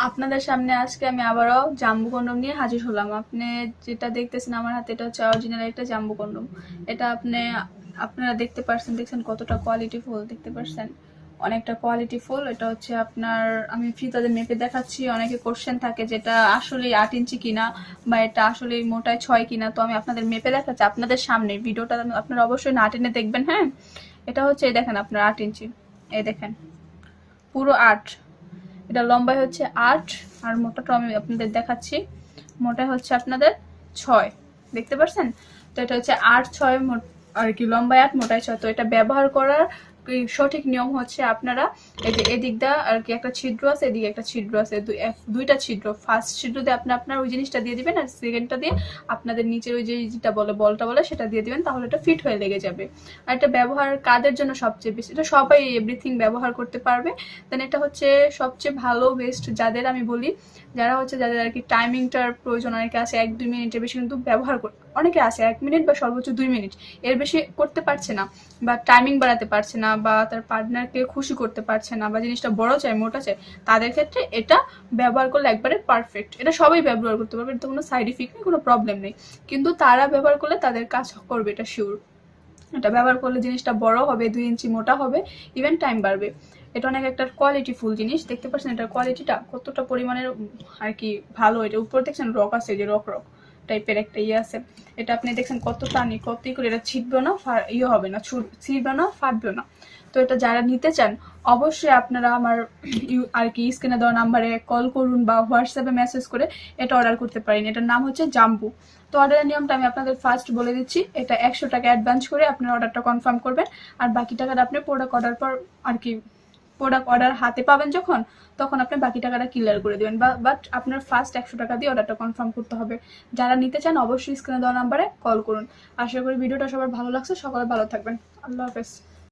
আপনাদের সামনে আজকে আমি আবারও জাম্বু কন্ডম নিয়ে হাজির হলাম। আপনি যেটা দেখতেছেন আমার হাতে, এটা হচ্ছে অরিজিনাল একটা জাম্বু কন্ডম। এটা আপনারা দেখছেন কতটা কোয়ালিটি ফুল, দেখতে পাচ্ছেন অনেকটা কোয়ালিটি ফুল। এটা হচ্ছে আপনার, আমি ফিতাতে মেপে দেখাচ্ছি। অনেকে কোশ্চেন থাকে যেটা আসলে 8 ইঞ্চি কিনা বা এটা আসলে মোটায় 6 কিনা, তো আমি আপনাদের মেপে দেখাচ্ছি আপনাদের সামনে। ভিডিওটা আপনারা অবশ্যই না টেনে দেখবেন, হ্যাঁ। এটা হচ্ছে এই দেখেন আপনার 8 ইঞ্চি, এই দেখেন পুরো 8। এটা লম্বায় হচ্ছে 8, আর মোটাটা আমি আপনাদের দেখাচ্ছি। মোটা হচ্ছে আপনাদের 6, দেখতে পাচ্ছেন। তো এটা হচ্ছে 8, 6 আর কি, লম্বায় 8, মোটায় 6। তো এটা ব্যবহার করার সঠিক নিয়ম হচ্ছে আপনারা এই যে এদিকটা আর কি একটা ছিদ্র আছে, এদিকে একটা ছিদ্র আছে, দুইটা ছিদ্র। ফার্স্ট ছিদ্র দিয়ে আপনি আপনার ওই জিনিসটা দিয়ে দিবেন, আর সেকেন্ডটা দিয়ে আপনাদের নিচের ওই যে যেটা বলে বলটা বলে সেটা দিয়ে দিবেন, তাহলে এটা ফিট হয়ে লেগে যাবে। আর এটা ব্যবহার কাদের জন্য সবচেয়ে বেশি, এটা সবাই এভরিথিং ব্যবহার করতে পারবে। দেন এটা হচ্ছে সবচেয়ে ভালো বেস্ট যাদের আমি বলি, যাদের আর কি টাইমিংটার প্রয়োজন। অনেকে আছে 1-2 মিনিটের বেশি কিন্তু ব্যবহার করতে, অনেকে আছে 1 মিনিট বা সর্বোচ্চ 2 মিনিট, এর বেশি করতে পারছে না, বা টাইমিং বাড়াতে পারছে না, বা তার পার্টনারকে খুশি করতে পারছে না, বা জিনিসটা বড় চাই মোটা চাই, তাদের ক্ষেত্রে এটা ব্যবহার করলে একবারে পারফেক্ট। এটা সবাই ব্যবহার করতে পারবে, এটা কোনো সাইড ইফেক্ট নেই, কোনো প্রবলেম নেই। কিন্তু তারা ব্যবহার করলে তাদের কাজ করবে, এটা শিওর। এটা ব্যবহার করলে জিনিসটা বড় হবে, 2 ইঞ্চি মোটা হবে, ইভেন টাইম বাড়বে। এটা অনেক একটা কোয়ালিটি ফুল জিনিস, দেখতে পাচ্ছেন এটার কোয়ালিটিটা কতটা পরিমাণের আর কি ভালো। এটা উপর দেখছেন রক আছে, যে রক রক টাইপের একটা ইয়ে আছে। এটা আপনি দেখছেন কত টানি, কত করে, এটা ছিটবে না, ইয়ে হবে না, ছিঁড়বে না, ফাটবে না। তো এটা যারা নিতে চান অবশ্যই আপনারা আমার আর কি স্ক্রিনে দেওয়া নাম্বারে কল করুন বা হোয়াটসঅ্যাপে মেসেজ করে এটা অর্ডার করতে পারেন। এটার নাম হচ্ছে জাম্বু। তো অর্ডারের নিয়মটা আমি আপনাদের ফার্স্ট বলে দিচ্ছি। এটা 100 টাকা অ্যাডভান্স করে আপনার অর্ডারটা কনফার্ম করবেন, আর বাকি টাকাটা আপনি প্রোডাক্ট অর্ডার পর আর কি, প্রোডাক্ট অর্ডার হাতে পাবেন যখন, তখন আপনি বাকি টাকাটা ক্লিয়ার করে দেবেন। বাট আপনার ফার্স্ট 100 টাকা দিয়ে অর্ডারটা কনফার্ম করতে হবে। যারা নিতে চান অবশ্যই স্ক্রিনে দেওয়া নাম্বারে কল করুন। আশা করি ভিডিওটা সবার ভালো লাগছে, সকলে ভালো থাকবেন। আল্লাহ হাফেজ।